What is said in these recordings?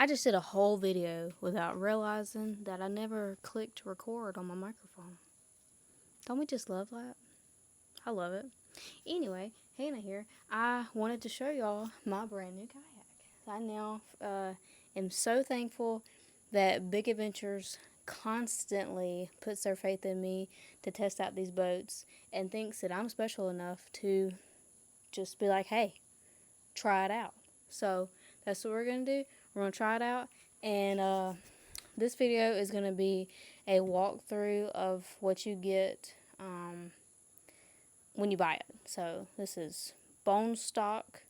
I just did a whole video without realizing that I never clicked record on my microphone. Don't we just love that? I love it. Anyway, Hannah here. I wanted to show y'all my brand new kayak. I now am so thankful that Big Adventures constantly puts their faith in me to test out these boats and thinks that I'm special enough to just be like, hey, try it out. So that's what we're going to do. We're going to try it out. And this video is going to be a walkthrough of what you get when you buy it. So this is bone stock.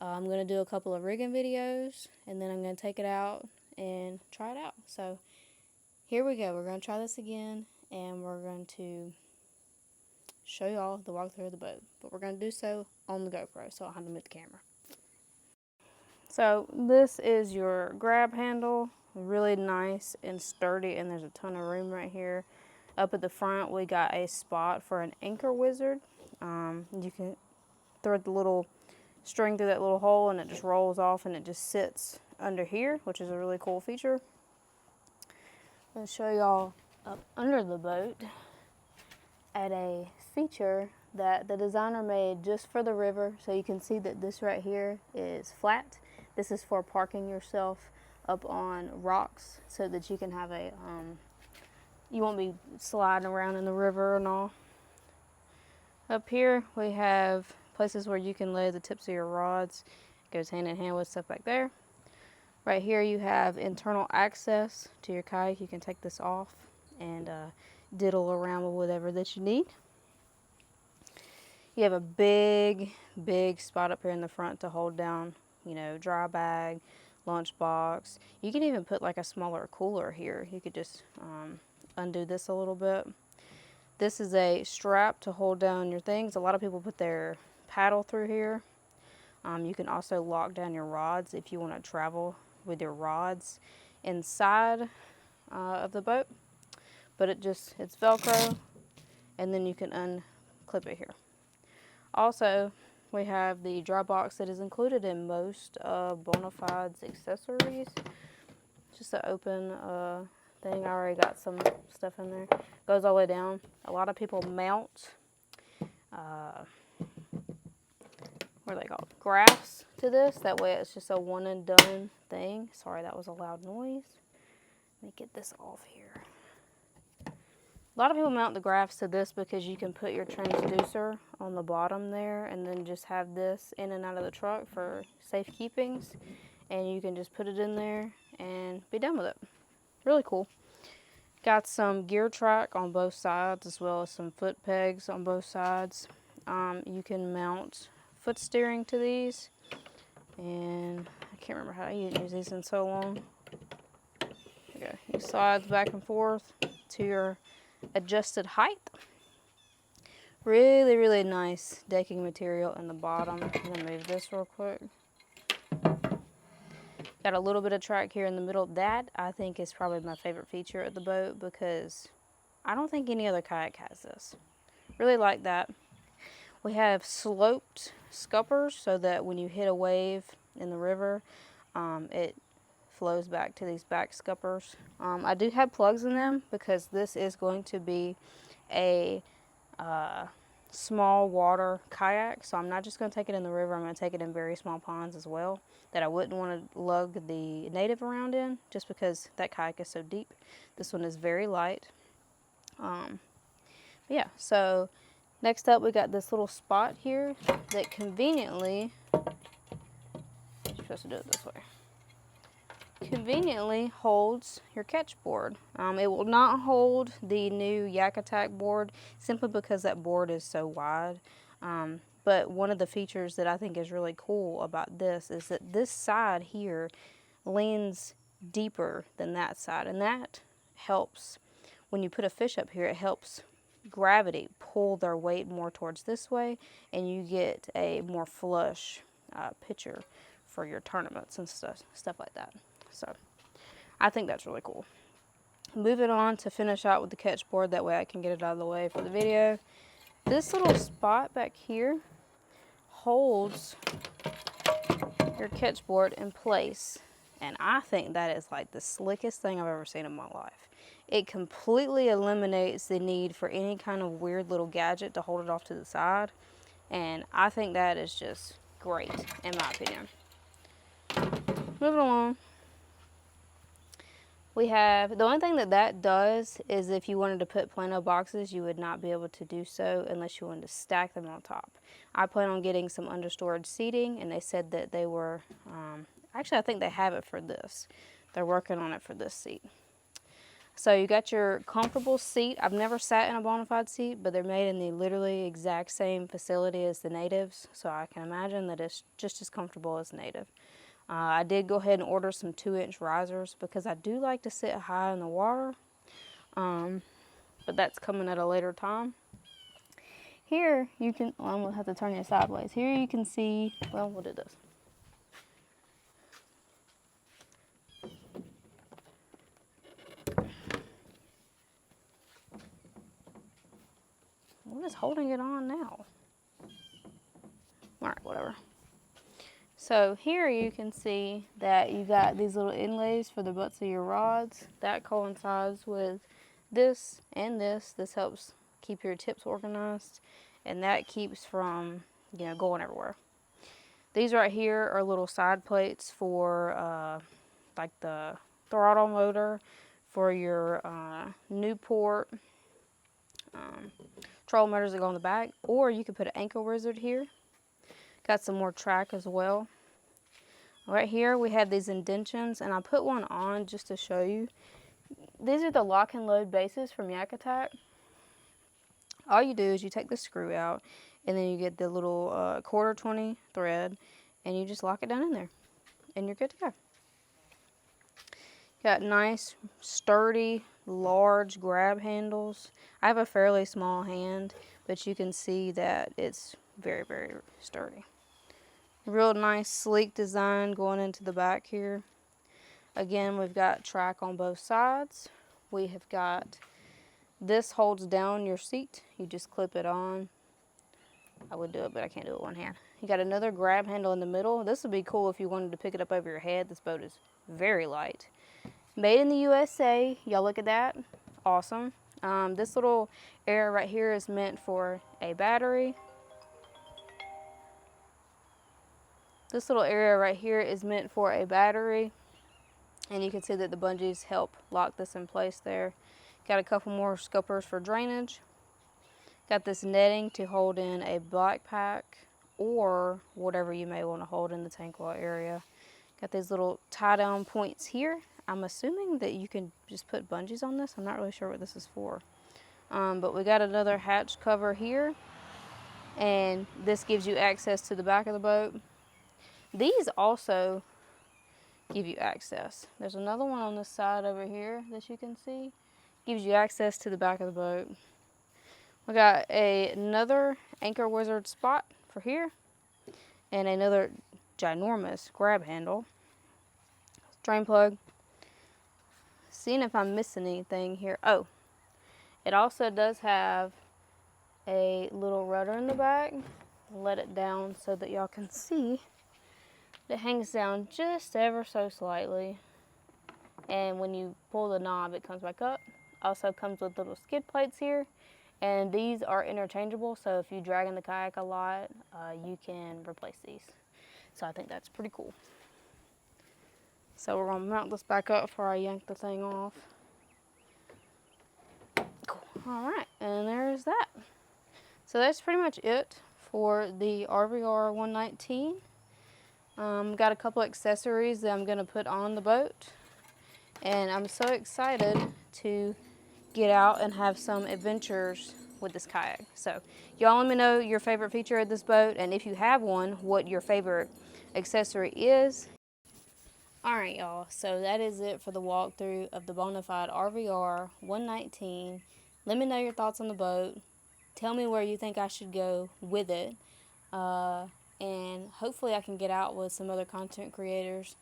I'm going to do a couple of rigging videos, and then I'm going to take it out and try it out. So here we go. We're going to try this again, and we're going to show y'all the walkthrough of the boat. But we're going to do so on the GoPro, so I'll have to move the camera. So this is your grab handle, really nice and sturdy, and there's a ton of room right here. Up at the front we got a spot for an anchor wizard. You can thread the little string through that little hole and it just rolls off and it just sits under here, which is a really cool feature. I'll show y'all up under the boat at a feature that the designer made just for the river. So you can see that this right here is flat. This is for parking yourself up on rocks so that you can have a, you won't be sliding around in the river and all. Up here we have places where you can lay the tips of your rods. It goes hand in hand with stuff back there. Right here you have internal access to your kayak. You can take this off and diddle around with whatever that you need. You have a big spot up here in the front to hold down, you know, dry bag, lunch box. You can even put like a smaller cooler here. You could just undo this a little bit. This is a strap to hold down your things. A lot of people put their paddle through here. You can also lock down your rods if you want to travel with your rods inside of the boat. But it's Velcro, and then you can unclip it here. Also, we have the dry box that is included in most Bonafide's accessories. Just an open thing. I already got some stuff in there. Goes all the way down. A lot of people mount, what are they called? Graphs to this. That way it's just a one and done thing. Sorry, that was a loud noise. Let me get this off here. A lot of people mount the graphs to this because you can put your transducer on the bottom there and then just have this in and out of the truck for safekeepings. And you can just put it in there and be done with it. Really cool. Got some gear track on both sides as well as some foot pegs on both sides. You can mount foot steering to these. And I can't remember how I use these in so long. Okay, you slides back and forth to your adjusted height. Really nice decking material in the bottom. I'm gonna move this real quick. Got a little bit of track here in the middle. That I think is probably my favorite feature of the boat because I don't think any other kayak has this. Really like that. We have sloped scuppers so that when you hit a wave in the river, it flows back to these back scuppers. I do have plugs in them because this is going to be a small water kayak, so I'm not just going to take it in the river. I'm going to take it in very small ponds as well that I wouldn't want to lug the native around in just because that kayak is so deep. This one is very light. Yeah, so next up we got this little spot here that conveniently, you're supposed to do it this way, conveniently holds your catch board. It will not hold the new Yak Attack board simply because that board is so wide. But one of the features that I think is really cool about this is that this side here leans deeper than that side, and that helps when you put a fish up here. It helps gravity pull their weight more towards this way, and you get a more flush picture for your tournaments and stuff like that. So I think that's really cool. Moving on to finish out with the catch board, that way I can get it out of the way for the video. This little spot back here holds your catch board in place, And I think that is like the slickest thing I've ever seen in my life. It completely eliminates the need for any kind of weird little gadget to hold it off to the side. And I think that is just great, in my opinion. Moving along. We have, the only thing that does is if you wanted to put Plano boxes, you would not be able to do so unless you wanted to stack them on top. I plan on getting some understorage seating, and they said that they were, actually I think they have it for this. They're working on it for this seat. So you got your comfortable seat. I've never sat in a Bonafide seat, but they're made in the literally exact same facility as the Natives, so I can imagine that it's just as comfortable as Native. I did go ahead and order some 2-inch risers because I do like to sit high in the water, but that's coming at a later time. Here you can, well, I'm going to have to turn it sideways. Here you can see, well, we'll do this. What is holding it on now? Alright, whatever. So here you can see that you got these little inlays for the butts of your rods. That coincides with this and this. This helps keep your tips organized, and that keeps from, you know, going everywhere. These right here are little side plates for like the throttle motor for your Newport trolling motors that go on the back, or you could put an Anchor Wizard here. Got some more track as well. Right here we have these indentions, and I put one on just to show you. These are the lock and load bases from Yak Attack. All you do is you take the screw out, and then you get the little 1/4-20 thread, and you just lock it down in there, and you're good to go. Got nice, sturdy, large grab handles. I have a fairly small hand, but you can see that it's very, very sturdy. Real nice, sleek design going into the back here. Again, we've got track on both sides. We have got, this holds down your seat. You just clip it on. I would do it, but I can't do it one hand. You got another grab handle in the middle. This would be cool if you wanted to pick it up over your head. This boat is very light. Made in the USA. Y'all look at that. Awesome. This little area right here is meant for a battery. This little area right here is meant for a battery. And you can see that the bungees help lock this in place there. Got a couple more scuppers for drainage. Got this netting to hold in a black pack or whatever you may want to hold in the tank wall area. Got these little tie down points here. I'm assuming that you can just put bungees on this. I'm not really sure what this is for. But we got another hatch cover here. And this gives you access to the back of the boat. These also give you access. There's another one on this side over here that you can see. Gives you access to the back of the boat. We got another Anchor Wizard spot for here. And another ginormous grab handle. Drain plug. Seeing if I'm missing anything here. Oh, it also does have a little rudder in the back. Let it down so that y'all can see. It hangs down just ever so slightly, and when you pull the knob it comes back up. Also comes with little skid plates here, and these are interchangeable, so if you drag in the kayak a lot, you can replace these. So I think that's pretty cool. So we're going to mount this back up before I yank the thing off. Cool. Alright, and there's that. So that's pretty much it for the RVR 119. Got a couple accessories that I'm going to put on the boat, and I'm so excited to get out and have some adventures with this kayak. So y'all let me know your favorite feature of this boat, and if you have one, what your favorite accessory is. Alright y'all, so that is it for the walkthrough of the Bonafide RVR 119. Let me know your thoughts on the boat. Tell me where you think I should go with it. And hopefully I can get out with some other content creators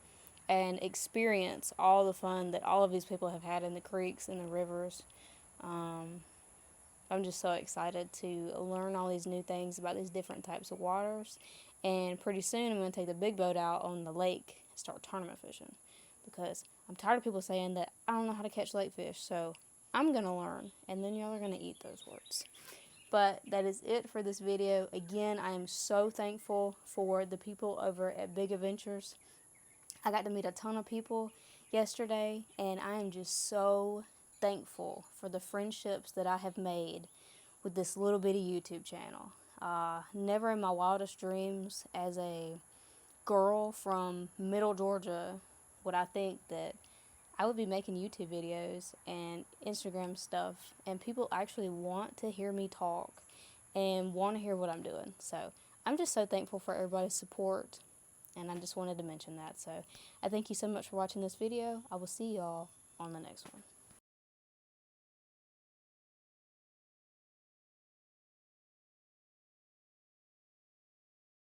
and experience all the fun that all of these people have had in the creeks and the rivers. I'm just so excited to learn all these new things about these different types of waters. And pretty soon I'm going to take the big boat out on the lake and start tournament fishing. because I'm tired of people saying that I don't know how to catch lake fish. So I'm going to learn, and then y'all are going to eat those words. But that is it for this video. Again, I am so thankful for the people over at Big Adventures. I got to meet a ton of people yesterday, and I am just so thankful for the friendships that I have made with this little bitty YouTube channel. Never in my wildest dreams as a girl from middle Georgia would I think that I would be making YouTube videos and Instagram stuff, and people actually want to hear me talk and want to hear what I'm doing. So I'm just so thankful for everybody's support, and I just wanted to mention that. So I thank you so much for watching this video. I will see y'all on the next one.